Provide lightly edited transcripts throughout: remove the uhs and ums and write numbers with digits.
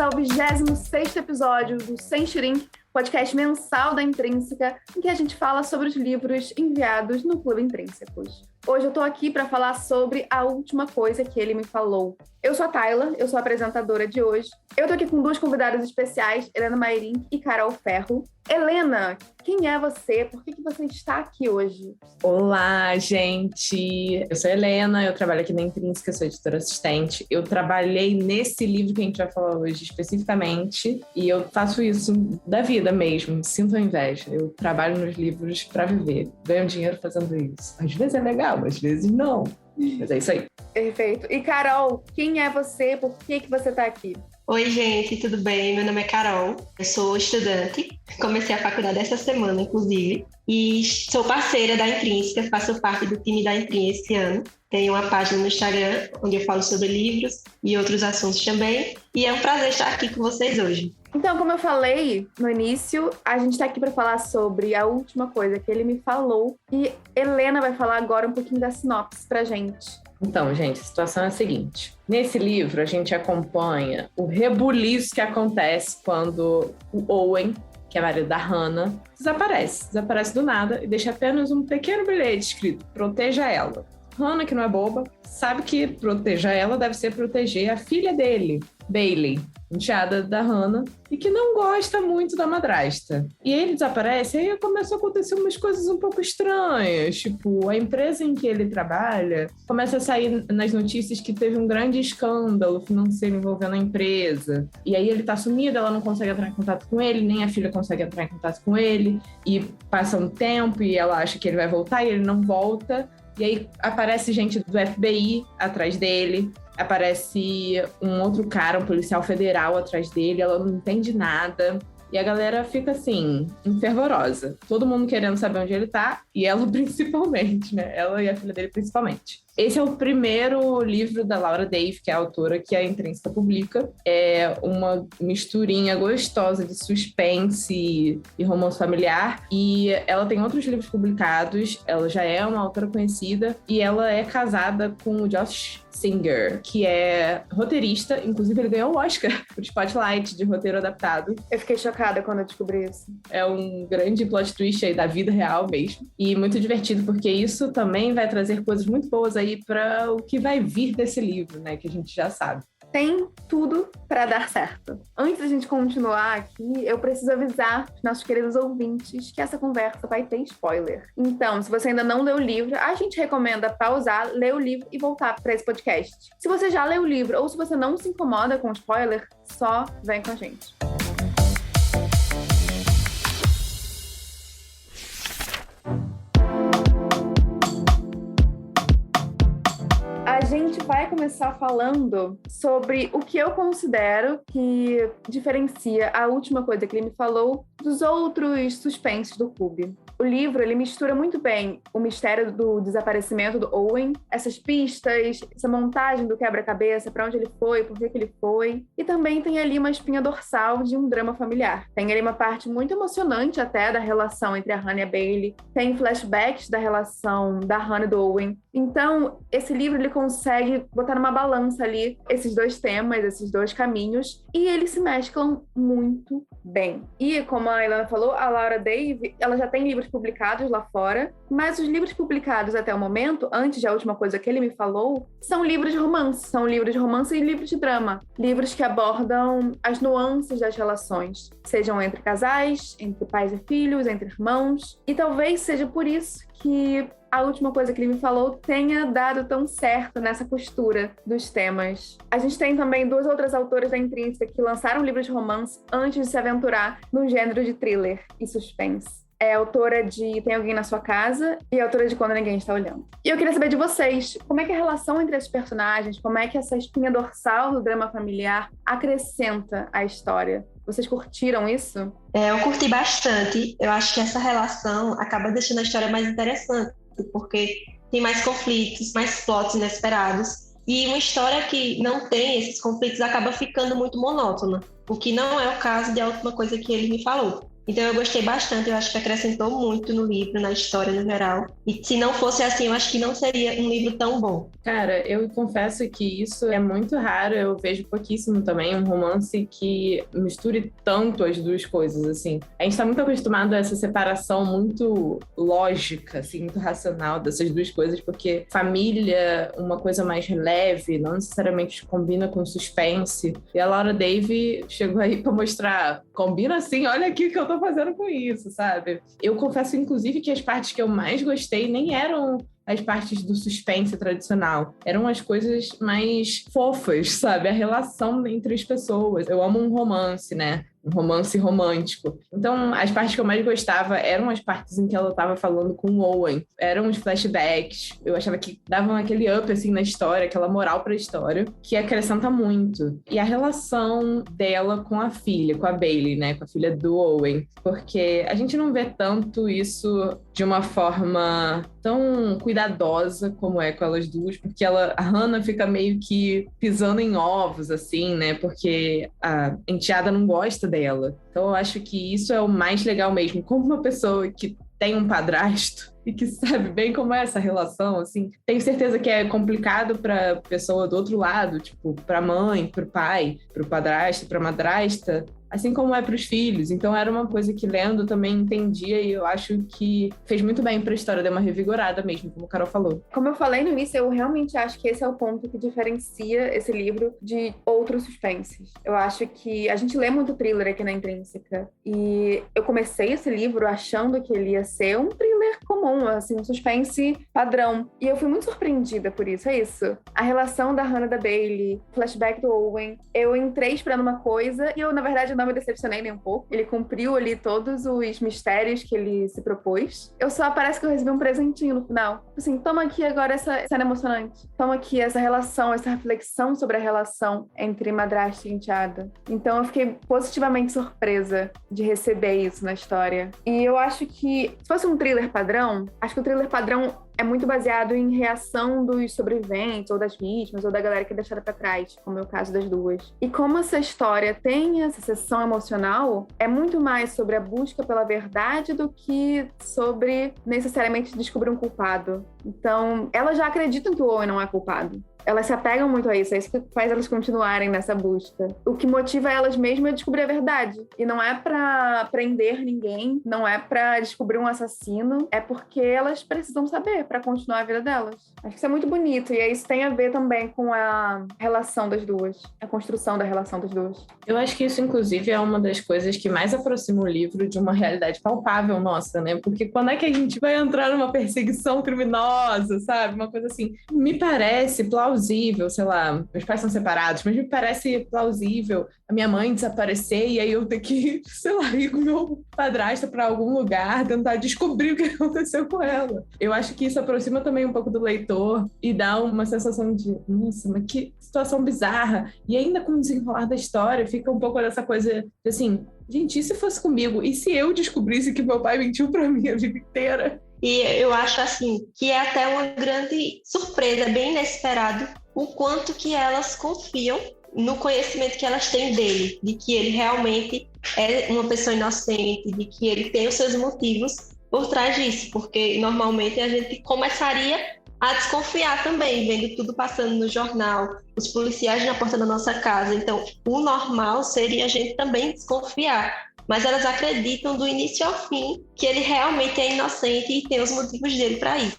ao 26º episódio do Sem Shrink, podcast mensal da Intrínseca, em que a gente fala sobre os livros enviados no Clube Intrínsecos. Hoje eu tô aqui para falar sobre A Última Coisa que Ele Me Falou. Eu sou a Tayla, eu sou a apresentadora de hoje. Eu tô aqui com duas convidadas especiais, Helena Mayrink e Carol Ferro. Helena, quem é você? Por que você está aqui hoje? Olá, gente! Eu sou a Helena, eu trabalho aqui na Intrínseca, sou editora assistente. Eu trabalhei nesse livro que a gente vai falar hoje especificamente e eu faço isso da vida mesmo, sinto a inveja. Eu trabalho nos livros para viver, ganho dinheiro fazendo isso. Às vezes é legal, às vezes não. Mas é isso aí. Perfeito. E Carol, quem é você? Por que você está aqui? Oi, gente, tudo bem? Meu nome é Carol, eu sou estudante, comecei a faculdade essa semana, inclusive, e sou parceira da Intrínseca, faço parte do time da Intrínseca esse ano. Tenho uma página no Instagram, onde eu falo sobre livros e outros assuntos também, e é um prazer estar aqui com vocês hoje. Então, como eu falei no início, a gente está aqui para falar sobre A Última Coisa que Ele Me Falou, e Helena vai falar agora um pouquinho da sinopse pra gente. Então, gente, a situação é a seguinte. Nesse livro, a gente acompanha o rebuliço que acontece quando o Owen, que é marido da Hannah, desaparece do nada e deixa apenas um pequeno bilhete escrito: proteja ela. Hannah, que não é boba, sabe que proteger ela deve ser proteger a filha dele, Bailey, enteada da Hannah, e que não gosta muito da madrasta. E ele desaparece, e aí começam a acontecer umas coisas um pouco estranhas, tipo, a empresa em que ele trabalha começa a sair nas notícias que teve um grande escândalo financeiro envolvendo a empresa, e aí ele tá sumido, ela não consegue entrar em contato com ele, nem a filha consegue entrar em contato com ele, e passa um tempo e ela acha que ele vai voltar e ele não volta. E aí aparece gente do FBI atrás dele, aparece um outro cara, um policial federal atrás dele, ela não entende nada. E a galera fica assim, fervorosa. Todo mundo querendo saber onde ele tá, e ela principalmente, né? Ela e a filha dele principalmente. Esse é o primeiro livro da Laura Dave, que é a autora que a Intrínseca publica. É uma misturinha gostosa de suspense e romance familiar. E ela tem outros livros publicados, ela já é uma autora conhecida, e ela é casada com o Josh Singer, que é roteirista, inclusive ele ganhou o Oscar por Spotlight de roteiro adaptado. Eu fiquei chocada quando eu descobri isso. É um grande plot twist aí da vida real mesmo. E muito divertido, porque isso também vai trazer coisas muito boas aí para o que vai vir desse livro, né? Que a gente já sabe. Tem tudo para dar certo. Antes da gente continuar aqui, eu preciso avisar os nossos queridos ouvintes que essa conversa vai ter spoiler. Então, se você ainda não leu o livro, a gente recomenda pausar, ler o livro e voltar para esse podcast. Se você já leu o livro ou se você não se incomoda com spoiler, só vem com a gente. A gente vai começar falando sobre o que eu considero que diferencia A Última Coisa que Ele Me Falou dos outros suspenses do clube. O livro, ele mistura muito bem o mistério do desaparecimento do Owen, essas pistas, essa montagem do quebra-cabeça, para onde ele foi, por que ele foi, e também tem ali uma espinha dorsal de um drama familiar. Tem ali uma parte muito emocionante até da relação entre a Hannah e a Bailey, tem flashbacks da relação da Hannah e do Owen. Então, esse livro, ele consegue botar numa balança ali esses dois temas, esses dois caminhos, e eles se mesclam muito bem. E, como a Helena falou, a Laura Dave, ela já tem livros publicados lá fora, mas os livros publicados até o momento, antes de A Última Coisa que Ele Me Falou, são livros de romance e livros de drama. Livros que abordam as nuances das relações, sejam entre casais, entre pais e filhos, entre irmãos, e talvez seja por isso que A Última Coisa que Ele Me Falou tenha dado tão certo nessa costura dos temas. A gente tem também duas outras autoras da Intrínseca que lançaram livros de romance antes de se aventurar no gênero de thriller e suspense. É autora de Tem Alguém na Sua Casa e autora de Quando Ninguém Está Olhando. E eu queria saber de vocês, como é que a relação entre esses personagens, como é que essa espinha dorsal do drama familiar acrescenta a história? Vocês curtiram isso? Eu curti bastante. Eu acho que essa relação acaba deixando a história mais interessante, porque tem mais conflitos, mais plots inesperados. E uma história que não tem esses conflitos acaba ficando muito monótona, o que não é o caso de A Última Coisa que Ele Me Falou. Então eu gostei bastante, eu acho que acrescentou muito no livro, na história no geral. E se não fosse assim, eu acho que não seria um livro tão bom. Cara, eu confesso que isso é muito raro, eu vejo pouquíssimo também um romance que misture tanto as duas coisas, assim. A gente tá muito acostumado a essa separação muito lógica, assim, muito racional dessas duas coisas, porque família, uma coisa mais leve, não necessariamente combina com suspense. E a Laura Davy chegou aí pra mostrar, combina assim, olha aqui o que eu tô fazendo com isso, sabe? Eu confesso, inclusive, que as partes que eu mais gostei nem eram as partes do suspense tradicional. Eram as coisas mais fofas, sabe? A relação entre as pessoas. Eu amo um romance, né? Um romance romântico. Então, as partes que eu mais gostava eram as partes em que ela estava falando com o Owen. Eram os flashbacks. Eu achava que davam aquele up, assim, na história, aquela moral pra história, que acrescenta muito. E a relação dela com a filha, com a Bailey, né? Com a filha do Owen. Porque a gente não vê tanto isso de uma forma tão cuidadosa como é com elas duas, porque a Hannah fica meio que pisando em ovos, assim, né? Porque a enteada não gosta dela. Então eu acho que isso é o mais legal mesmo. Como uma pessoa que tem um padrasto e que sabe bem como é essa relação, assim, tenho certeza que é complicado para pessoa do outro lado, tipo, para mãe, para o pai, para o padrasto, para a madrasta, assim como é para os filhos. Então era uma coisa que lendo também entendia e eu acho que fez muito bem para a história, deu uma revigorada mesmo, como a Carol falou. Como eu falei no início, eu realmente acho que esse é o ponto que diferencia esse livro de outros suspenses. Eu acho que a gente lê muito thriller aqui na Intrínseca e eu comecei esse livro achando que ele ia ser um thriller comum, assim, um suspense padrão. E eu fui muito surpreendida por isso, é isso. A relação da Hannah e da Bailey, flashback do Owen. Eu entrei esperando uma coisa e eu, na verdade, não me decepcionei nem um pouco. Ele cumpriu ali todos os mistérios que ele se propôs. Parece que eu recebi um presentinho no final. Assim, toma aqui agora essa cena emocionante. Toma aqui essa relação, essa reflexão sobre a relação entre madrasta e enteada. Então eu fiquei positivamente surpresa de receber isso na história. E eu acho que, se fosse um thriller padrão, acho que o thriller padrão é muito baseado em reação dos sobreviventes, ou das vítimas, ou da galera que é deixada pra trás, como é o caso das duas. E como essa história tem essa seção emocional, é muito mais sobre a busca pela verdade do que sobre necessariamente descobrir um culpado. Então, elas já acreditam que o Owen não é culpado. Elas se apegam muito a isso, é isso que faz elas continuarem nessa busca. O que motiva elas mesmas é descobrir a verdade. E não é pra prender ninguém, não é pra descobrir um assassino, é porque elas precisam saber pra continuar a vida delas. Acho que isso é muito bonito, e isso tem a ver também com a relação das duas, a construção da relação das duas. Eu acho que isso, inclusive, é uma das coisas que mais aproxima o livro de uma realidade palpável nossa, né? Porque quando é que a gente vai entrar numa perseguição criminosa, sabe? Uma coisa assim, me parece plausível, sei lá, meus pais são separados, mas me parece plausível a minha mãe desaparecer e aí eu ter que, sei lá, ir com meu padrasto para algum lugar, tentar descobrir o que aconteceu com ela. Eu acho que isso aproxima também um pouco do leitor e dá uma sensação de, nossa, mas que situação bizarra. E ainda com o desenrolar da história, fica um pouco dessa coisa de assim, gente, e se fosse comigo? E se eu descobrisse que meu pai mentiu para mim a vida inteira? E eu acho, assim, que é até uma grande surpresa, bem inesperado, o quanto que elas confiam no conhecimento que elas têm dele, de que ele realmente é uma pessoa inocente, de que ele tem os seus motivos por trás disso, porque normalmente a gente começaria a desconfiar também, vendo tudo passando no jornal, os policiais na porta da nossa casa. Então, o normal seria a gente também desconfiar. Mas elas acreditam do início ao fim que ele realmente é inocente e tem os motivos dele para isso.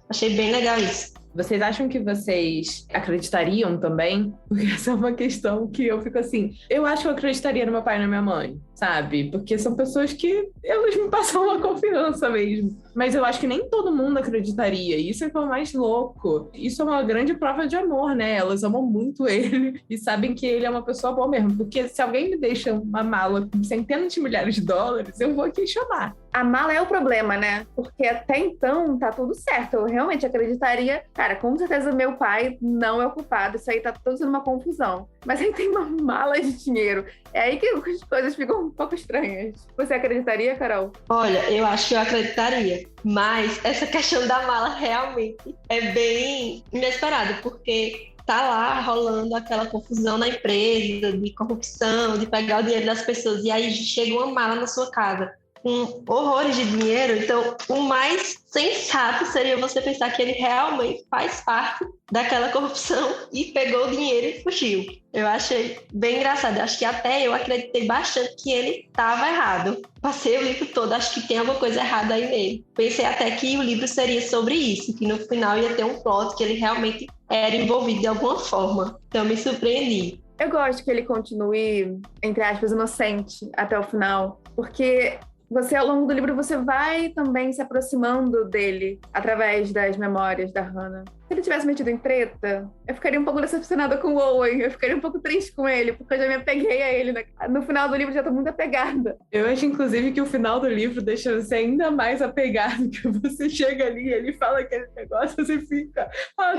Achei bem legal isso. Vocês acham que vocês acreditariam também? Porque essa é uma questão que eu fico assim... Eu acho que eu acreditaria no meu pai e na minha mãe, sabe? Porque são pessoas que elas me passam uma confiança mesmo. Mas eu acho que nem todo mundo acreditaria. Isso é o que é o mais louco. Isso é uma grande prova de amor, né? Elas amam muito ele e sabem que ele é uma pessoa boa mesmo. Porque se alguém me deixa uma mala com centenas de milhares de dólares, eu vou questionar. A mala é o problema, né? Porque até então tá tudo certo. Eu realmente acreditaria... Cara, com certeza meu pai não é o culpado. Isso aí tá tudo sendo uma confusão. Mas aí tem uma mala de dinheiro. É aí que as coisas ficam um pouco estranhas. Você acreditaria, Carol? Olha, eu acho que eu acreditaria. Mas essa questão da mala realmente é bem inesperada. Porque tá lá rolando aquela confusão na empresa, de corrupção, de pegar o dinheiro das pessoas, e aí chega uma mala na sua casa com horrores de dinheiro. Então, o mais sensato seria você pensar que ele realmente faz parte daquela corrupção e pegou o dinheiro e fugiu. Eu achei bem engraçado. Acho que até eu acreditei bastante que ele estava errado. Passei o livro todo, acho que tem alguma coisa errada aí nele. Pensei até que o livro seria sobre isso, que no final ia ter um plot, que ele realmente era envolvido de alguma forma. Então, me surpreendi. Eu gosto que ele continue, entre aspas, inocente até o final, porque você, ao longo do livro, você vai também se aproximando dele através das memórias da Hannah. Se ele tivesse metido em treta, eu ficaria um pouco decepcionada com o Owen, eu ficaria um pouco triste com ele, porque eu já me apeguei a ele. No final do livro já tô muito apegada. Eu acho, inclusive, que o final do livro deixa você ainda mais apegado, que você chega ali e ele fala aquele negócio, você fica,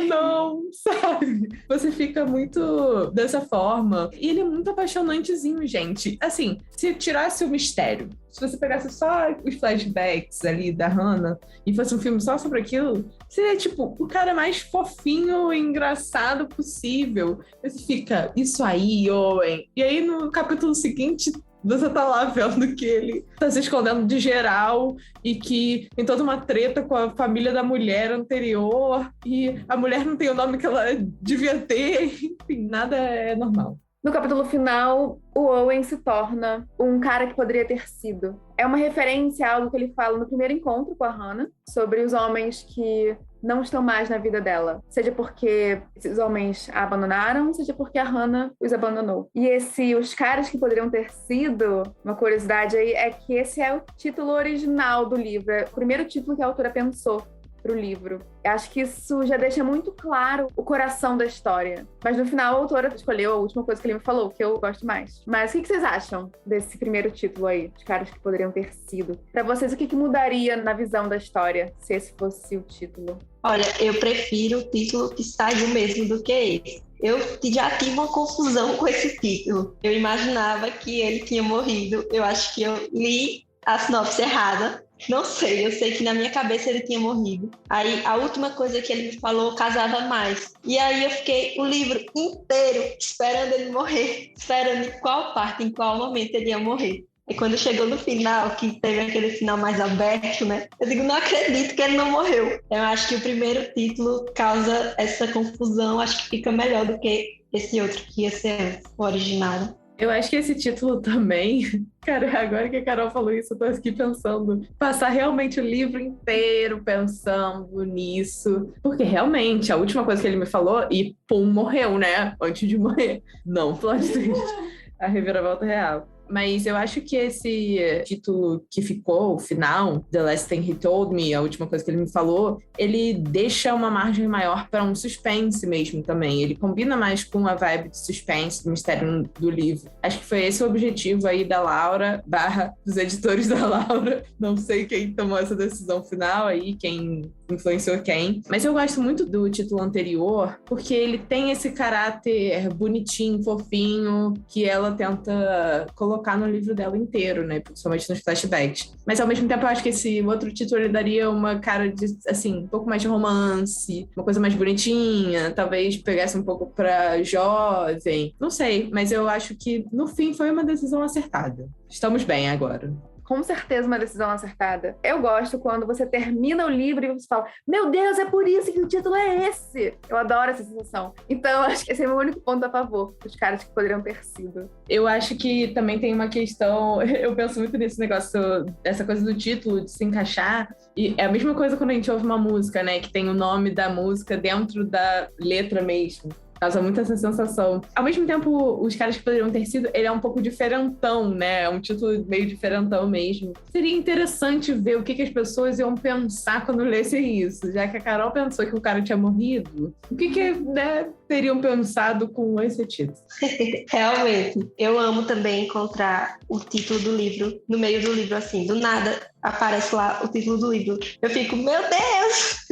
não, sabe? Você fica muito dessa forma. E ele é muito apaixonantezinho, gente. Assim, se tirasse o mistério, se você pegasse só os flashbacks ali da Hannah e fosse um filme só sobre aquilo, seria, tipo, o cara mais fofinho e engraçado possível. Você fica, isso aí, Owen. E aí, no capítulo seguinte, você tá lá vendo que ele tá se escondendo de geral e que tem toda uma treta com a família da mulher anterior e a mulher não tem o nome que ela devia ter. Enfim, nada é normal. No capítulo final, o Owen se torna um cara que poderia ter sido. É uma referência a algo que ele fala no primeiro encontro com a Hannah, sobre os homens que não estão mais na vida dela. Seja porque esses homens a abandonaram, seja porque a Hannah os abandonou. E os caras que poderiam ter sido, uma curiosidade aí, é que esse é o título original do livro. É o primeiro título que a autora pensou para o livro. Eu acho que isso já deixa muito claro o coração da história. Mas no final a autora escolheu a última coisa que ele me falou, que eu gosto mais. Mas o que vocês acham desse primeiro título aí? Os caras que poderiam ter sido. Para vocês, o que mudaria na visão da história se esse fosse o título? Olha, eu prefiro o título que saiu mesmo do que esse. Eu já tive uma confusão com esse título. Eu imaginava que ele tinha morrido. Eu acho que eu li a sinopse errada. Não sei, eu sei que na minha cabeça ele tinha morrido. Aí a última coisa que ele me falou casava mais. E aí eu fiquei o livro inteiro esperando ele morrer, esperando em qual parte, em qual momento ele ia morrer. E quando chegou no final, que teve aquele final mais aberto, né? Eu digo, não acredito que ele não morreu. Eu acho que o primeiro título causa essa confusão, acho que fica melhor do que esse outro que ia ser o original. Eu acho que esse título também... Cara, agora que a Carol falou isso, eu tô aqui pensando, passar realmente o livro inteiro pensando nisso. Porque realmente, a última coisa que ele me falou, e pum, morreu, né? Antes de morrer. Não, plot twist. A reviravolta real. Mas eu acho que esse título que ficou, o final, The Last Thing He Told Me, a última coisa que ele me falou, ele deixa uma margem maior para um suspense mesmo também. Ele combina mais com a vibe de suspense, do mistério do livro. Acho que foi esse o objetivo aí da Laura, dos editores da Laura. Não sei quem tomou essa decisão final aí, quem influenciou quem. Mas eu gosto muito do título anterior, porque ele tem esse caráter bonitinho, fofinho, que ela tenta colocar no livro dela inteiro, né? Principalmente nos flashbacks. Mas ao mesmo tempo eu acho que esse outro título ele daria uma cara de, assim, um pouco mais de romance, uma coisa mais bonitinha, talvez pegasse um pouco pra jovem. Não sei, mas eu acho que no fim foi uma decisão acertada. Estamos bem agora. Com certeza uma decisão acertada. Eu gosto quando você termina o livro e você fala, meu Deus, é por isso que o título é esse. Eu adoro essa sensação. Então, acho que esse é o meu único ponto a favor dos caras que poderiam ter sido. Eu acho que também tem uma questão, eu penso muito nesse negócio, essa coisa do título, de se encaixar. E é a mesma coisa quando a gente ouve uma música, né? Que tem o nome da música dentro da letra mesmo. Causa muito essa sensação. Ao mesmo tempo, os caras que poderiam ter sido, ele é um pouco diferentão, né? É um título meio diferentão mesmo. Seria interessante ver o que as pessoas iam pensar quando lessem isso. Já que a Carol pensou que o cara tinha morrido, o que né, teriam pensado com esse título? Realmente. Eu amo também encontrar o título do livro no meio do livro, assim, do nada aparece lá o título do livro. Eu fico, meu Deus!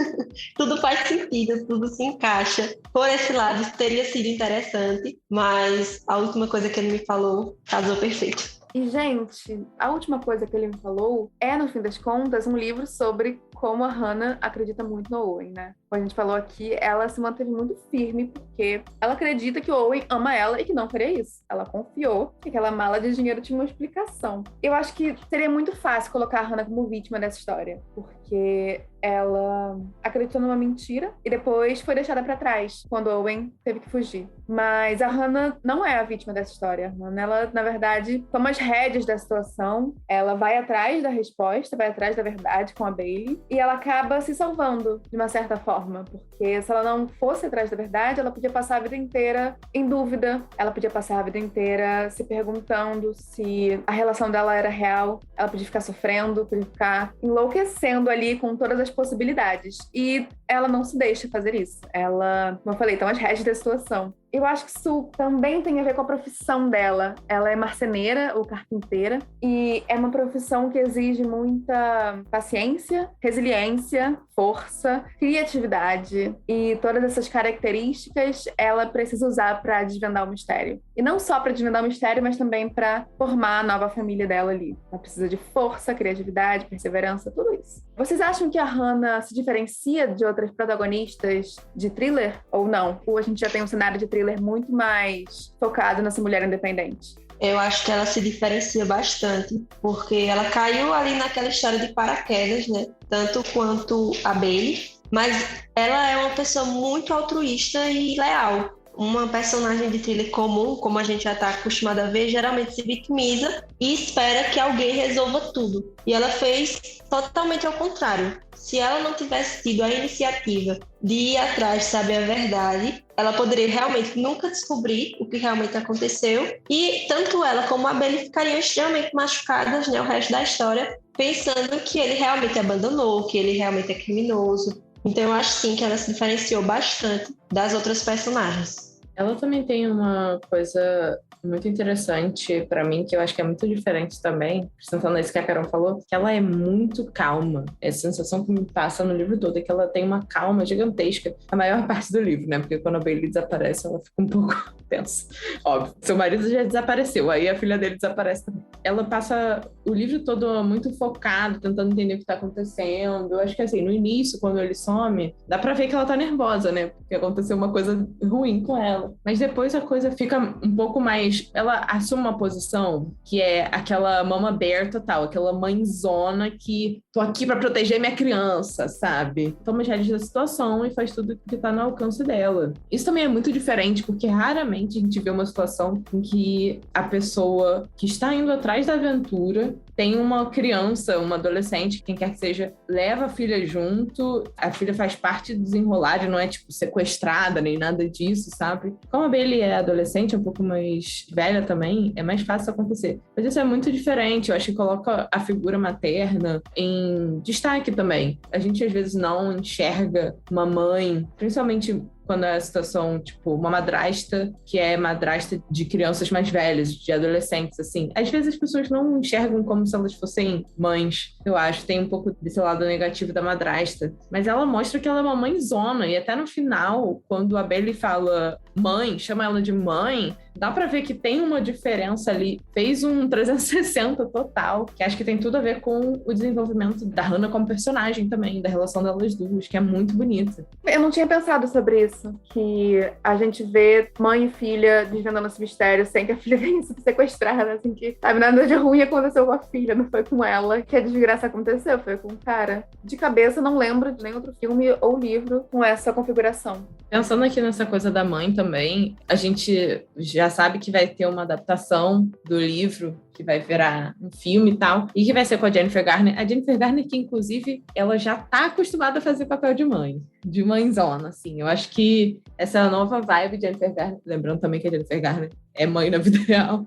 Tudo faz sentido, tudo se encaixa. Por esse lado, isso teria sido interessante, mas a última coisa que ele me falou casou perfeito. E, gente, a última coisa que ele me falou é, no fim das contas, um livro sobre como a Hannah acredita muito no Owen, né? Como a gente falou aqui, ela se manteve muito firme porque ela acredita que o Owen ama ela e que não faria isso. Ela confiou que aquela mala de dinheiro tinha uma explicação. Eu acho que seria muito fácil colocar a Hannah como vítima dessa história, porque ela acreditou numa mentira e depois foi deixada pra trás quando o Owen teve que fugir. Mas a Hannah não é a vítima dessa história. A Hannah, ela, na verdade, toma as rédeas da situação, ela vai atrás da resposta, vai atrás da verdade com a Bailey e ela acaba se salvando de uma certa forma, porque se ela não fosse atrás da verdade, ela podia passar a vida inteira em dúvida, ela podia passar a vida inteira se perguntando se a relação dela era real, ela podia ficar sofrendo, podia ficar enlouquecendo ali com todas as possibilidades. E ela não se deixa fazer isso. Ela, como eu falei, toma as rédeas da situação. Eu acho que isso também tem a ver com a profissão dela. Ela é marceneira ou carpinteira e é uma profissão que exige muita paciência, resiliência, força, criatividade e todas essas características ela precisa usar para desvendar o mistério. E não só para desvendar o mistério, mas também para formar a nova família dela ali. Ela precisa de força, criatividade, perseverança, tudo isso. Vocês acham que a Hannah se diferencia de outras protagonistas de thriller ou não? Ou a gente já tem um cenário de thriller muito mais focado nessa mulher independente? Eu acho que ela se diferencia bastante, porque ela caiu ali naquela história de paraquedas, né? Tanto quanto a Bailey, mas ela é uma pessoa muito altruísta e leal. Uma personagem de thriller comum, como a gente já está acostumado a ver, geralmente se vitimiza e espera que alguém resolva tudo. E ela fez totalmente ao contrário. Se ela não tivesse tido a iniciativa de ir atrás, saber a verdade, ela poderia realmente nunca descobrir o que realmente aconteceu. E tanto ela como a Bailey ficariam extremamente machucadas, né, o resto da história, pensando que ele realmente abandonou, que ele realmente é criminoso. Então eu acho sim que ela se diferenciou bastante das outras personagens. Ela também tem uma coisa muito interessante pra mim, que eu acho que é muito diferente também, acrescentando isso que a Carol falou, que ela é muito calma. Essa sensação que me passa no livro todo é que ela tem uma calma gigantesca a maior parte do livro, né? Porque quando a Bailey desaparece, ela fica um pouco tensa. Óbvio, seu marido já desapareceu, aí a filha dele desaparece também. Ela passa o livro todo muito focado, tentando entender o que tá acontecendo. Eu acho que assim, no início, quando ele some, dá pra ver que ela tá nervosa, né? Porque aconteceu uma coisa ruim com ela. Mas depois a coisa fica um pouco mais... Ela assume uma posição que é aquela mama bear total, aquela mãezona que tô aqui pra proteger minha criança, sabe? Toma as rédeas da situação e faz tudo que tá no alcance dela. Isso também é muito diferente, porque raramente a gente vê uma situação em que a pessoa que está indo atrás da aventura tem uma criança, uma adolescente, quem quer que seja, leva a filha junto, a filha faz parte do desenrolar, e não é, tipo, sequestrada, nem nada disso, sabe? Como a Bailey é adolescente, um pouco mais velha também, é mais fácil acontecer. Mas isso é muito diferente, eu acho que coloca a figura materna em destaque também. A gente, às vezes, não enxerga uma mãe, principalmente quando é a situação, tipo, uma madrasta que é madrasta de crianças mais velhas, de adolescentes, assim. Às vezes as pessoas não enxergam como se elas fossem mães. Eu acho, tem um pouco desse lado negativo da madrasta. Mas ela mostra que ela é uma mãezona. E até no final, quando a Bailey fala mãe, chama ela de mãe, dá pra ver que tem uma diferença ali. Fez um 360 total, que acho que tem tudo a ver com o desenvolvimento da Hannah como personagem também, da relação delas duas, que é muito bonita. Eu não tinha pensado sobre isso, que a gente vê mãe e filha desvendando esse mistério sem que a filha venha ser sequestrada, assim, que sabe, nada de ruim aconteceu com a filha, não foi com ela que a desgraça aconteceu, foi com o cara. De cabeça, não lembro de nenhum outro filme ou livro com essa configuração. Pensando aqui nessa coisa da mãe também, a gente já sabe que vai ter uma adaptação do livro, que vai virar um filme e tal, e que vai ser com a Jennifer Garner. A Jennifer Garner, que inclusive, ela já tá acostumada a fazer papel de mãezona, assim. Eu acho que essa nova vibe de Jennifer Garner, lembrando também que a Jennifer Garner é mãe na vida real,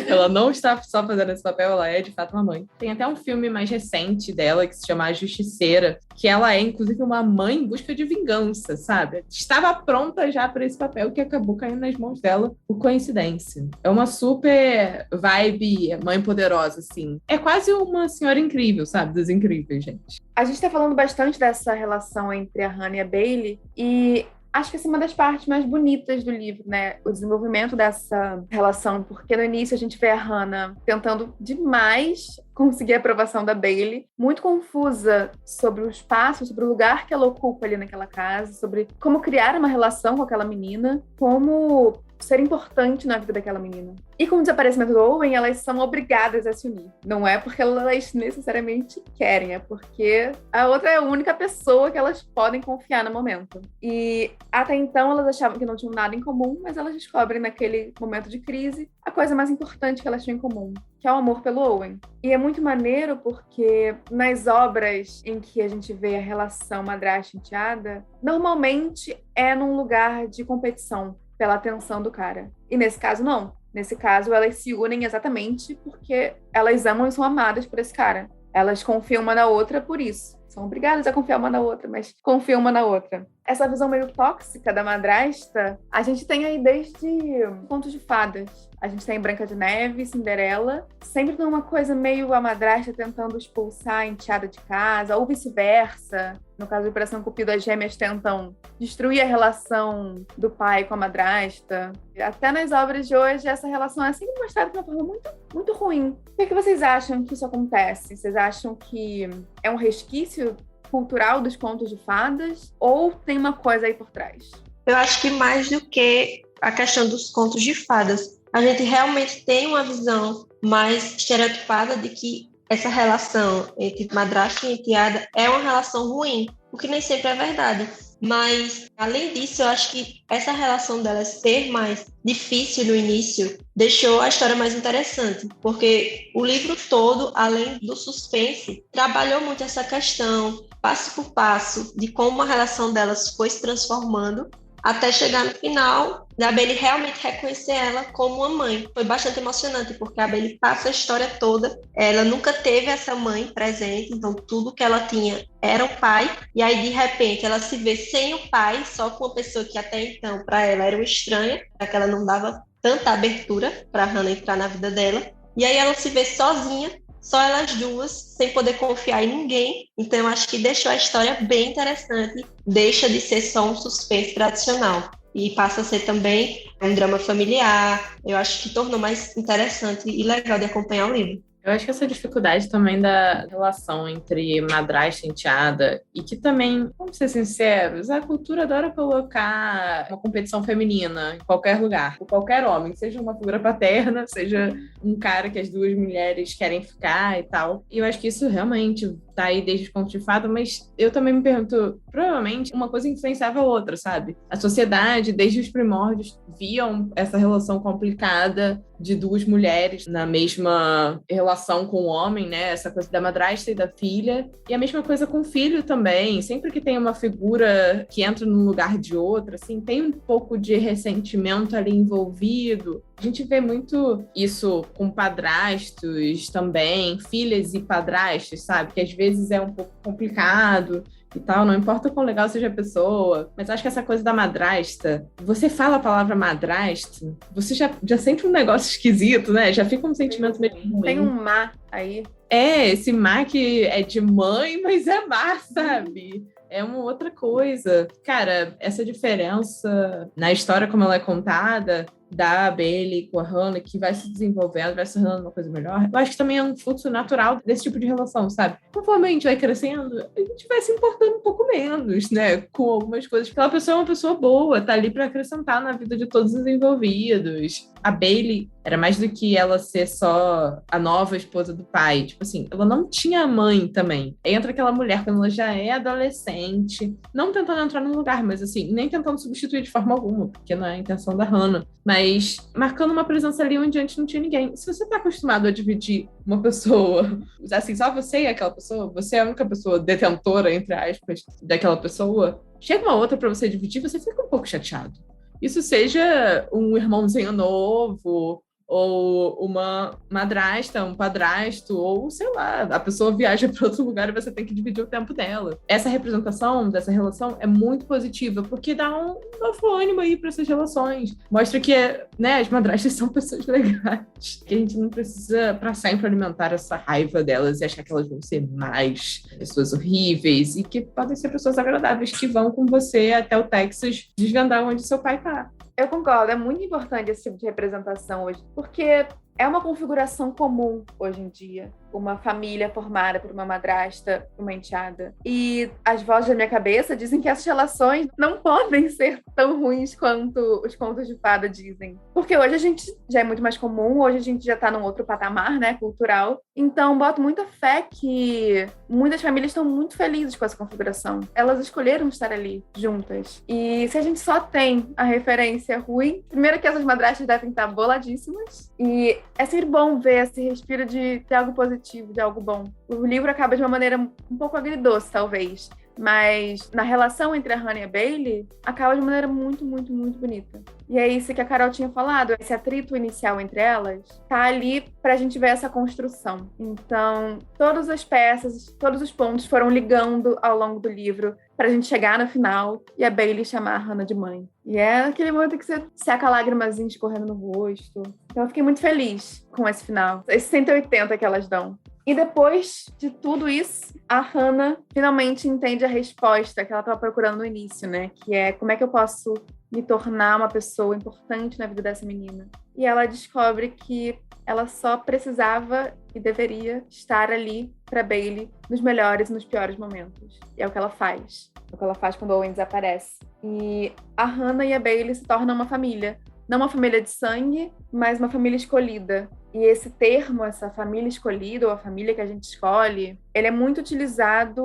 ela não está só fazendo esse papel, ela é de fato uma mãe. Tem até um filme mais recente dela, que se chama A Justiceira, que ela é, inclusive, uma mãe em busca de vingança, sabe? Estava pronta já para esse papel que acabou caindo nas mãos dela por coincidência. É uma super vibe mãe poderosa, assim. É quase uma senhora incrível, sabe? Dos incríveis, gente. A gente tá falando bastante dessa relação entre a Hannah e a Bailey, e acho que essa é uma das partes mais bonitas do livro, né? O desenvolvimento dessa relação, porque no início a gente vê a Hannah tentando demais conseguir a aprovação da Bailey, muito confusa sobre o espaço, sobre o lugar que ela ocupa ali naquela casa, sobre como criar uma relação com aquela menina, como ser importante na vida daquela menina. E com o desaparecimento do Owen, elas são obrigadas a se unir. Não é porque elas necessariamente querem, é porque a outra é a única pessoa que elas podem confiar no momento. E até então elas achavam que não tinham nada em comum, mas elas descobrem naquele momento de crise a coisa mais importante que elas tinham em comum, que é o amor pelo Owen. E é muito maneiro porque nas obras em que a gente vê a relação madrasta e enteada, normalmente é num lugar de competição pela atenção do cara. E nesse caso, não. Nesse caso, elas se unem exatamente porque elas amam e são amadas por esse cara. Elas confiam uma na outra por isso. São obrigadas a confiar uma na outra, mas confiam uma na outra. Essa visão meio tóxica da madrasta, a gente tem aí desde contos de fadas. A gente tem Branca de Neve, Cinderela, sempre numa coisa meio a madrasta tentando expulsar a enteada de casa, ou vice-versa. No caso de Operação Cupido, as gêmeas tentam destruir a relação do pai com a madrasta. Até nas obras de hoje, essa relação é sempre mostrada de uma forma muito, muito ruim. Por que vocês acham que isso acontece? Vocês acham que é um resquício cultural dos contos de fadas ou tem uma coisa aí por trás? Eu acho que mais do que a questão dos contos de fadas, a gente realmente tem uma visão mais estereotipada de que essa relação entre madrasta e enteada é uma relação ruim, o que nem sempre é verdade. Mas, além disso, eu acho que essa relação delas ser mais difícil no início deixou a história mais interessante, porque o livro todo, além do suspense, trabalhou muito essa questão, passo por passo, de como a relação delas foi se transformando, até chegar no final, da Bailey realmente reconhecer ela como uma mãe. Foi bastante emocionante, porque a Bailey passa a história toda, ela nunca teve essa mãe presente, então tudo que ela tinha era o pai, e aí de repente ela se vê sem o pai, só com uma pessoa que até então para ela era uma estranha, para que ela não dava tanta abertura para a Hannah entrar na vida dela, e aí ela se vê sozinha, só elas duas, sem poder confiar em ninguém. Então eu acho que deixou a história bem interessante, deixa de ser só um suspense tradicional e passa a ser também um drama familiar. Eu acho que tornou mais interessante e legal de acompanhar o livro. Eu acho que essa dificuldade também da relação entre madrasta e enteada, e que também, vamos ser sinceros, a cultura adora colocar uma competição feminina em qualquer lugar, por qualquer homem, seja uma figura paterna, seja um cara que as duas mulheres querem ficar e tal. E eu acho que isso realmente tá aí desde os contos de fada, mas eu também me pergunto, provavelmente uma coisa influenciava a outra, sabe? A sociedade, desde os primórdios, viam essa relação complicada de duas mulheres na mesma relação com o homem, né? Essa coisa da madrasta e da filha. E a mesma coisa com o filho também. Sempre que tem uma figura que entra num lugar de outra, assim, tem um pouco de ressentimento ali envolvido. A gente vê muito isso com padrastos também, filhas e padrastos, sabe? Que às vezes é um pouco complicado e tal, não importa o quão legal seja a pessoa, mas acho que essa coisa da madrasta, você fala a palavra madrasto, você já sente um negócio esquisito, né? Já fica um sentimento meio ruim. Tem um má aí. É, esse má que é de mãe, mas é má, sabe? É uma outra coisa. Cara, essa diferença na história como ela é contada, da Bailey com a Hannah, que vai se desenvolvendo, vai se tornando uma coisa melhor, eu acho que também é um fluxo natural desse tipo de relação, sabe? Conforme a gente vai crescendo, a gente vai se importando um pouco menos, né? Com algumas coisas. Aquela pessoa é uma pessoa boa, tá ali pra acrescentar na vida de todos os envolvidos. A Bailey era mais do que ela ser só a nova esposa do pai. Tipo assim, ela não tinha mãe também. Aí entra aquela mulher quando ela já é adolescente, não tentando entrar num lugar, mas assim, nem tentando substituir de forma alguma, porque não é a intenção da Hannah, mas marcando uma presença ali onde antes não tinha ninguém. Se você tá acostumado a dividir uma pessoa, assim, só você e aquela pessoa, você é a única pessoa detentora, entre aspas, daquela pessoa, chega uma outra pra você dividir, você fica um pouco chateado. Isso seja um irmãozinho novo, ou uma madrasta, um padrasto, ou sei lá, a pessoa viaja para outro lugar e você tem que dividir o tempo dela. Essa representação dessa relação é muito positiva, porque dá um novo ânimo aí para essas relações. Mostra que, né, as madrastas são pessoas legais, que a gente não precisa para sempre alimentar essa raiva delas e achar que elas vão ser mais pessoas horríveis, e que podem ser pessoas agradáveis que vão com você até o Texas desvendar onde seu pai tá. Eu concordo, é muito importante esse tipo de representação hoje, porque é uma configuração comum hoje em dia. uma família formada por uma madrasta e uma enteada. E as vozes da minha cabeça dizem que essas relações não podem ser tão ruins quanto os contos de fada dizem. Porque hoje a gente já é muito mais comum, hoje a gente já tá num outro patamar, né, cultural. Então, boto muita fé que muitas famílias estão muito felizes com essa configuração. Elas escolheram estar ali, juntas. E se a gente só tem a referência ruim, primeiro que essas madrastas devem estar boladíssimas. E é sempre bom ver esse respiro de algo positivo, de algo bom. O livro acaba de uma maneira um pouco agridoce, talvez. Mas na relação entre a Hannah e a Bailey, acaba de uma maneira muito, muito, muito bonita. E é isso que a Carol tinha falado, esse atrito inicial entre elas, tá ali pra gente ver essa construção. Então, todas as peças, todos os pontos foram ligando ao longo do livro pra gente chegar no final e a Bailey chamar a Hannah de mãe. E é aquele momento que você seca a lágrimazinha escorrendo no rosto. Então eu fiquei muito feliz com esse final, esse 180 que elas dão. E depois de tudo isso, a Hannah finalmente entende a resposta que ela estava procurando no início, né? Que é como é que eu posso me tornar uma pessoa importante na vida dessa menina. E ela descobre que ela só precisava e deveria estar ali para Bailey nos melhores e nos piores momentos. E é o que ela faz. É o que ela faz quando Owen desaparece. E a Hannah e a Bailey se tornam uma família. Não uma família de sangue, mas uma família escolhida. E esse termo, essa família escolhida, ou a família que a gente escolhe, ele é muito utilizado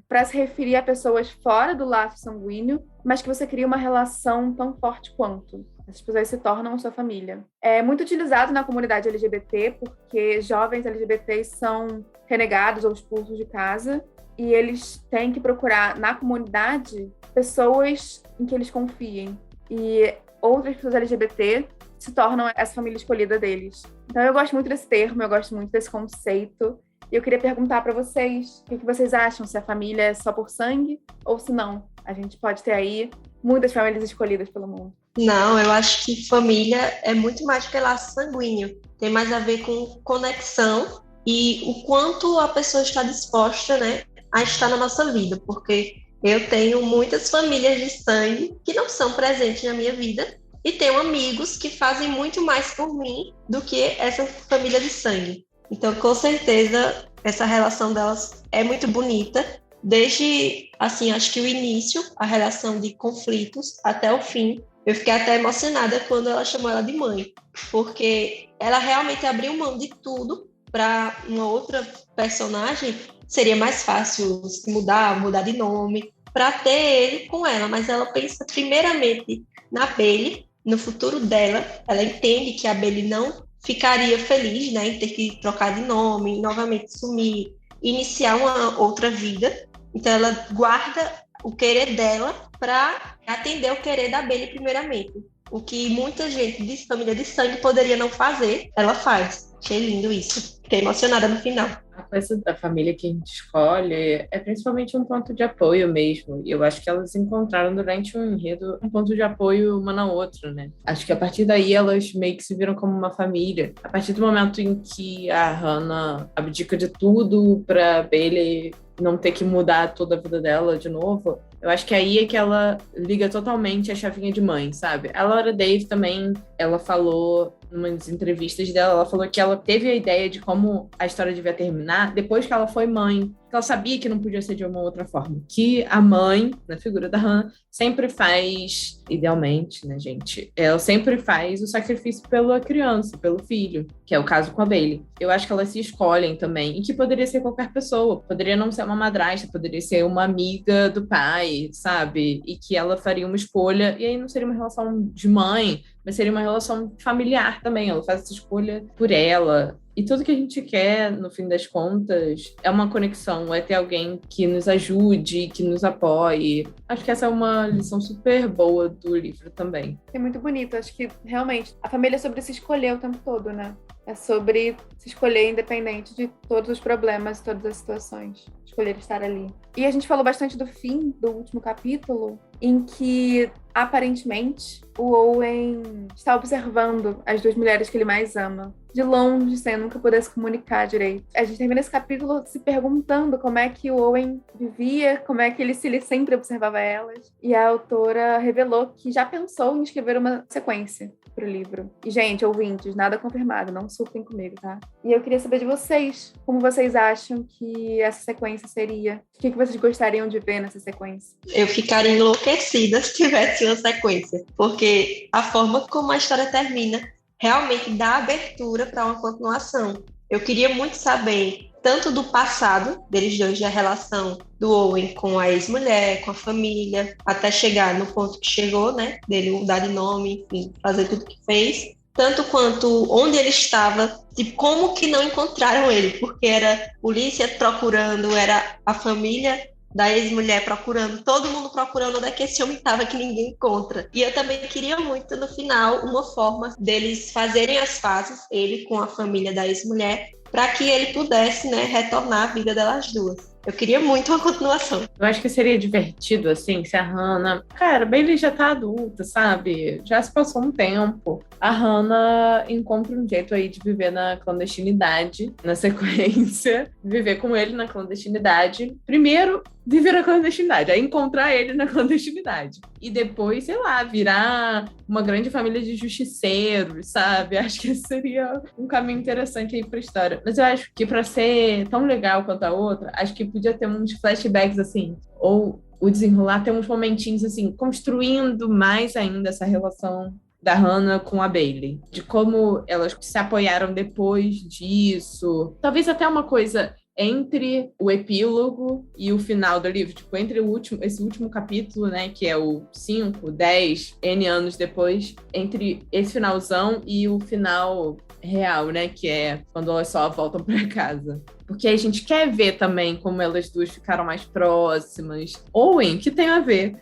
para se referir a pessoas fora do laço sanguíneo, mas que você cria uma relação tão forte quanto. Essas pessoas se tornam sua família. É muito utilizado na comunidade LGBT, porque jovens LGBTs são renegados ou expulsos de casa, e eles têm que procurar na comunidade pessoas em que eles confiem. E outras pessoas LGBT se tornam essa família escolhida deles. Então eu gosto muito desse termo, eu gosto muito desse conceito. E eu queria perguntar para vocês, o que vocês acham? Se a família é só por sangue ou se não? A gente pode ter aí muitas famílias escolhidas pelo mundo. Não, eu acho que família é muito mais que laço sanguíneo. Tem mais a ver com conexão e o quanto a pessoa está disposta, né, a estar na nossa vida. Porque eu tenho muitas famílias de sangue que não são presentes na minha vida e tenho amigos que fazem muito mais por mim do que essa família de sangue. Então, com certeza, essa relação delas é muito bonita. Desde, assim, acho que o início, a relação de conflitos até o fim. Eu fiquei até emocionada quando ela chamou ela de mãe, porque ela realmente abriu mão de tudo para uma outra personagem. Seria mais fácil se mudar de nome, para ter ele com ela, mas ela pensa primeiramente na Bailey, no futuro dela. Ela entende que a Bailey não ficaria feliz, né, em ter que trocar de nome, novamente sumir, iniciar uma outra vida. Então ela guarda o querer dela para atender o querer da Bailey primeiramente. O que muita gente de família de sangue poderia não fazer, ela faz. Achei lindo isso. Fiquei emocionada no final. A coisa da família que a gente escolhe é principalmente um ponto de apoio mesmo. E eu acho que elas encontraram durante o enredo um ponto de apoio uma na outra, né? Acho que a partir daí elas meio que se viram como uma família. A partir do momento em que a Hannah abdica de tudo pra Bailey não ter que mudar toda a vida dela de novo, eu acho que aí é que ela liga totalmente a chavinha de mãe, sabe? A Laura Dave também, ela falou numa das entrevistas dela, ela falou que ela teve a ideia de como a história devia terminar depois que ela foi mãe. Ela sabia que não podia ser de uma outra forma. Que a mãe, na figura da Hannah, sempre faz, idealmente, né, gente? Ela sempre faz o sacrifício pela criança, pelo filho, que é o caso com a Bailey. Eu acho que elas se escolhem também, e que poderia ser qualquer pessoa. Poderia não ser uma madrasta, poderia ser uma amiga do pai, sabe? E que ela faria uma escolha, e aí não seria uma relação de mãe, mas seria uma relação familiar também. Ela faz essa escolha por ela. E tudo que a gente quer, no fim das contas, é uma conexão, é ter alguém que nos ajude, que nos apoie. Acho que essa é uma lição super boa do livro também. É muito bonito. Acho que, realmente, a família é sobre se escolher o tempo todo, né? É sobre se escolher independente de todos os problemas, todas as situações. Escolher estar ali. E a gente falou bastante do fim do último capítulo, em que, aparentemente, o Owen está observando as duas mulheres que ele mais ama, de longe, sem nunca poder se comunicar direito. A gente termina esse capítulo se perguntando como é que o Owen vivia, como é que ele sempre observava elas. E a autora revelou que já pensou em escrever uma sequência. pro livro. E, gente, ouvintes, nada confirmado, não surtem comigo, tá? E eu queria saber de vocês, como vocês acham que essa sequência seria? O que vocês gostariam de ver nessa sequência? Eu ficaria enlouquecida se tivesse uma sequência, porque a forma como a história termina realmente dá abertura para uma continuação. Eu queria muito saber tanto do passado deles dois, da relação do Owen com a ex-mulher, com a família, até chegar no ponto que chegou, né? Dele mudar de nome, enfim, fazer tudo que fez. Tanto quanto onde ele estava, de como que não encontraram ele, porque era polícia procurando, era a família da ex-mulher procurando, todo mundo procurando onde é que esse homem estava que ninguém encontra. E eu também queria muito, no final, uma forma deles fazerem as fases, ele com a família da ex-mulher, para que ele pudesse, né, retornar à vida delas duas. Eu queria muito uma continuação. Eu acho que seria divertido, assim, se a Hannah... Cara, a Bailey já tá adulta, sabe? Já se passou um tempo. A Hannah encontra um jeito aí de viver na clandestinidade, na sequência. Viver com ele na clandestinidade. Primeiro, viver na clandestinidade. Aí encontrar ele na clandestinidade. E depois, sei lá, virar uma grande família de justiceiros, sabe? Acho que esse seria um caminho interessante aí pra história. Mas eu acho que pra ser tão legal quanto a outra, acho que podia ter uns flashbacks, assim, ou o desenrolar, ter uns momentinhos, assim, construindo mais ainda essa relação da Hannah com a Bailey. De como elas se apoiaram depois disso. Talvez até uma coisa entre o epílogo e o final do livro, tipo, entre esse último capítulo, né, que é o 5, 10, N anos depois, entre esse finalzão e o final real, né, que é quando elas só voltam pra casa. Porque a gente quer ver também como elas duas ficaram mais próximas. Owen, que tem a ver,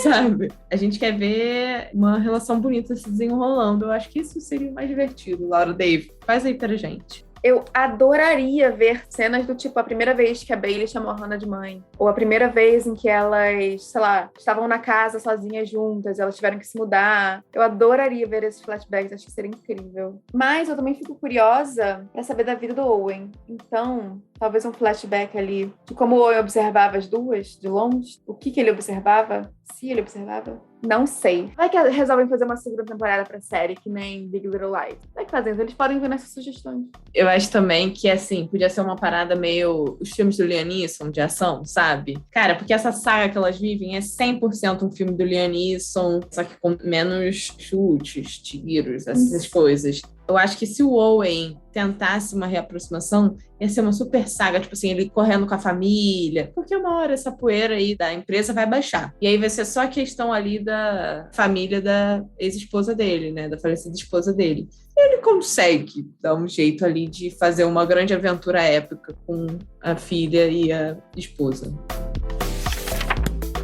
sabe? A gente quer ver uma relação bonita se desenrolando. Eu acho que isso seria mais divertido. Laura Dave, faz aí pra gente. Eu adoraria ver cenas do tipo a primeira vez que a Bailey chamou a Hannah de mãe. Ou a primeira vez em que elas, sei lá, estavam na casa sozinhas juntas, elas tiveram que se mudar. Eu adoraria ver esses flashbacks, acho que seria incrível. Mas eu também fico curiosa pra saber da vida do Owen. Então, talvez um flashback ali de como o Owen observava as duas de longe. O que ele observava? Se ele observava? Não sei. Vai que resolvem fazer uma segunda temporada pra série, que nem Big Little Lies. Vai que fazem, eles podem ver nessas sugestões. Eu acho também que, assim, podia ser uma parada meio os filmes do Liam Neeson, de ação, sabe? Cara, porque essa saga que elas vivem é 100% um filme do Liam Neeson, só que com menos chutes, tiros, essas coisas. Eu acho que se o Owen tentasse uma reaproximação, ia ser uma super saga, tipo assim, ele correndo com a família, porque uma hora essa poeira aí da empresa vai baixar. E aí vai ser só a questão ali da família da ex-esposa dele, né, da falecida esposa dele. Ele consegue dar um jeito ali de fazer uma grande aventura épica com a filha e a esposa.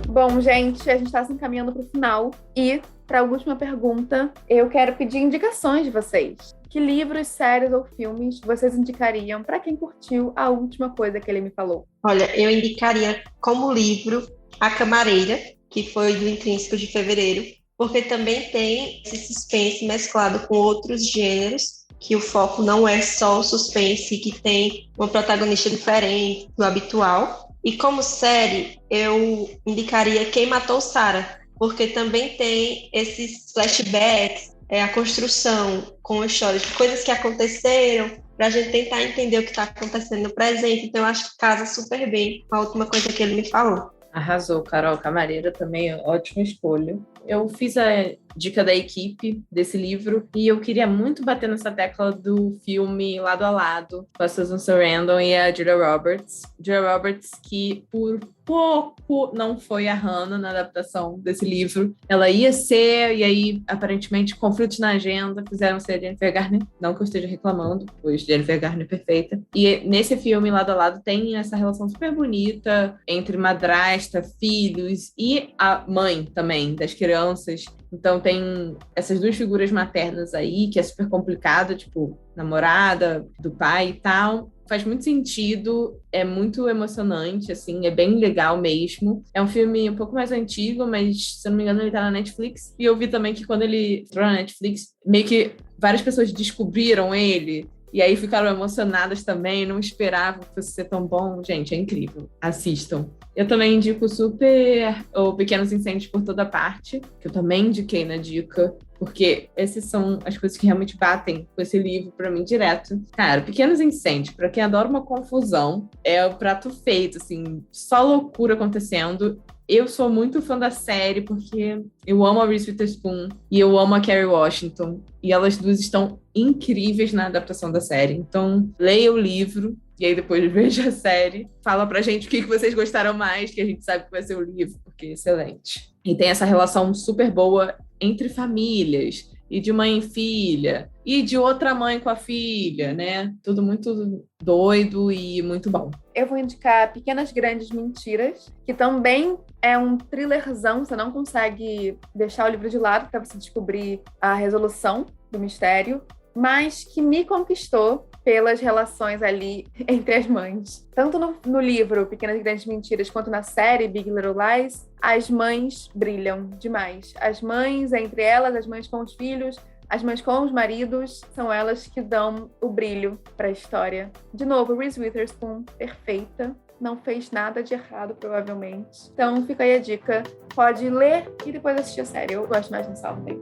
Bom, gente, a gente está se encaminhando para o final e, para a última pergunta, eu quero pedir indicações de vocês. Que livros, séries ou filmes vocês indicariam para quem curtiu a última coisa que ele me falou? Olha, eu indicaria como livro A Camareira, que foi do Intrínseco de Fevereiro, porque também tem esse suspense mesclado com outros gêneros, que o foco não é só o suspense, que tem uma protagonista diferente do habitual. E como série, eu indicaria Quem Matou Sarah, porque também tem esses flashbacks, a construção com histórias de coisas que aconteceram, para a gente tentar entender o que está acontecendo no presente. Então, eu acho que casa super bem com a última coisa que ele me falou. Arrasou, Carol. Camareira também é ótima escolha. Eu fiz a dica da equipe desse livro e eu queria muito bater nessa tecla do filme Lado a Lado, com a Susan Sarandon e a Julia Roberts. Julia Roberts, que por pouco não foi a Hannah na adaptação desse livro. Ela ia ser, e aí, aparentemente, conflitos na agenda fizeram ser a Jennifer Garner. Não que eu esteja reclamando, pois Jennifer Garner é perfeita. E nesse filme, Lado a Lado, tem essa relação super bonita entre madrasta, filhos e a mãe também, das crianças. Então tem essas duas figuras maternas aí, que é super complicado, tipo, namorada do pai e tal. Faz muito sentido, é muito emocionante, assim, é bem legal mesmo. É um filme um pouco mais antigo, mas, se eu não me engano, ele tá na Netflix. E eu vi também que quando ele entrou na Netflix, meio que várias pessoas descobriram ele, e aí ficaram emocionadas também, não esperavam que fosse ser tão bom. Gente, é incrível. Assistam. Eu também indico super o Pequenos Incêndios por Toda Parte, que eu também indiquei na dica. Porque essas são as coisas que realmente batem com esse livro pra mim direto. Cara, Pequenos Incêndios, pra quem adora uma confusão, é o prato feito, assim, só loucura acontecendo. Eu sou muito fã da série porque eu amo a Reese Witherspoon e eu amo a Kerry Washington. E elas duas estão incríveis na adaptação da série. Então, leia o livro e aí depois veja a série. Fala pra gente o que vocês gostaram mais, que a gente sabe que vai ser o livro, porque é excelente. E tem essa relação super boa entre famílias, e de mãe e filha, e de outra mãe com a filha, né? Tudo muito doido e muito bom. Eu vou indicar Pequenas Grandes Mentiras, que também é um thrillerzão, você não consegue deixar o livro de lado para você descobrir a resolução do mistério, mas que me conquistou pelas relações ali entre as mães. Tanto no livro Pequenas Grandes Mentiras, quanto na série Big Little Lies, as mães brilham demais. As mães entre elas, as mães com os filhos, as mães com os maridos, são elas que dão o brilho para a história. De novo, Reese Witherspoon, perfeita. Não fez nada de errado, provavelmente. Então, fica aí a dica. Pode ler e depois assistir a série. Eu gosto mais nessa ordem.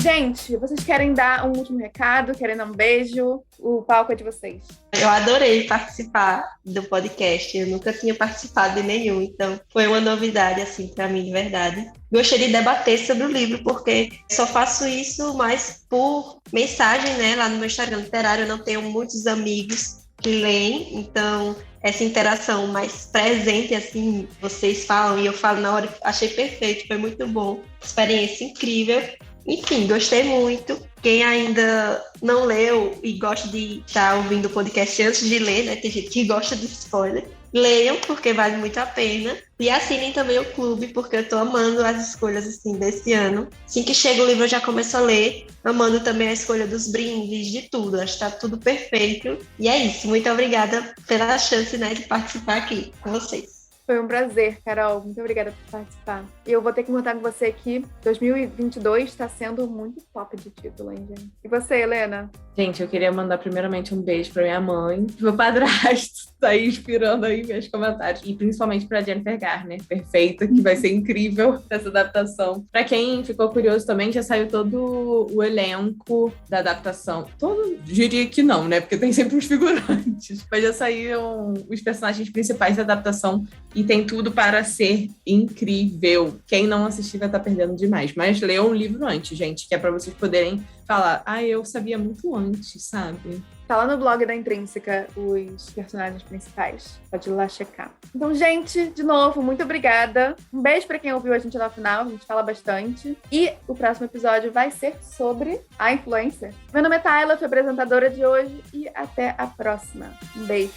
Gente, vocês querem dar um último recado? Querem dar um beijo? O palco é de vocês. Eu adorei participar do podcast. Eu nunca tinha participado de nenhum, então foi uma novidade, assim, para mim, de verdade. Gostei de debater sobre o livro, porque só faço isso mais por mensagem, né? Lá no meu Instagram literário, eu não tenho muitos amigos que leem, então essa interação mais presente, assim, vocês falam e eu falo na hora, achei perfeito, foi muito bom. Experiência incrível. Enfim, gostei muito. Quem ainda não leu e gosta de estar ouvindo o podcast antes de ler, né? Tem gente que gosta de spoiler. Leiam, porque vale muito a pena. E assinem também o clube, porque eu tô amando as escolhas, assim, desse ano. Assim que chega o livro, eu já começo a ler. Amando também a escolha dos brindes, de tudo. Acho que tá tudo perfeito. E é isso. Muito obrigada pela chance, né, de participar aqui com vocês. Foi um prazer, Carol. Muito obrigada por participar. E eu vou ter que contar com você que 2022 está sendo muito top de título, hein, gente? E você, Helena? Gente, eu queria mandar primeiramente um beijo pra minha mãe. Meu padrasto tá aí inspirando aí meus comentários. E principalmente pra Jennifer Garner, perfeita, que vai ser incrível essa adaptação. Pra quem ficou curioso também, já saiu todo o elenco da adaptação. Todo, diria que não, né? Porque tem sempre os figurantes. Mas já saíram os personagens principais da adaptação e tem tudo para ser incrível. Quem não assistir vai estar perdendo demais. Mas leiam um livro antes, gente, que é pra vocês poderem falar, eu sabia muito antes, sabe? Tá lá no blog da Intrínseca os personagens principais. Pode ir lá checar. Então, gente, de novo, muito obrigada. Um beijo pra quem ouviu a gente até o final. A gente fala bastante. E o próximo episódio vai ser sobre a influencer. Meu nome é Tayla, fui apresentadora de hoje. E até a próxima. Um beijo.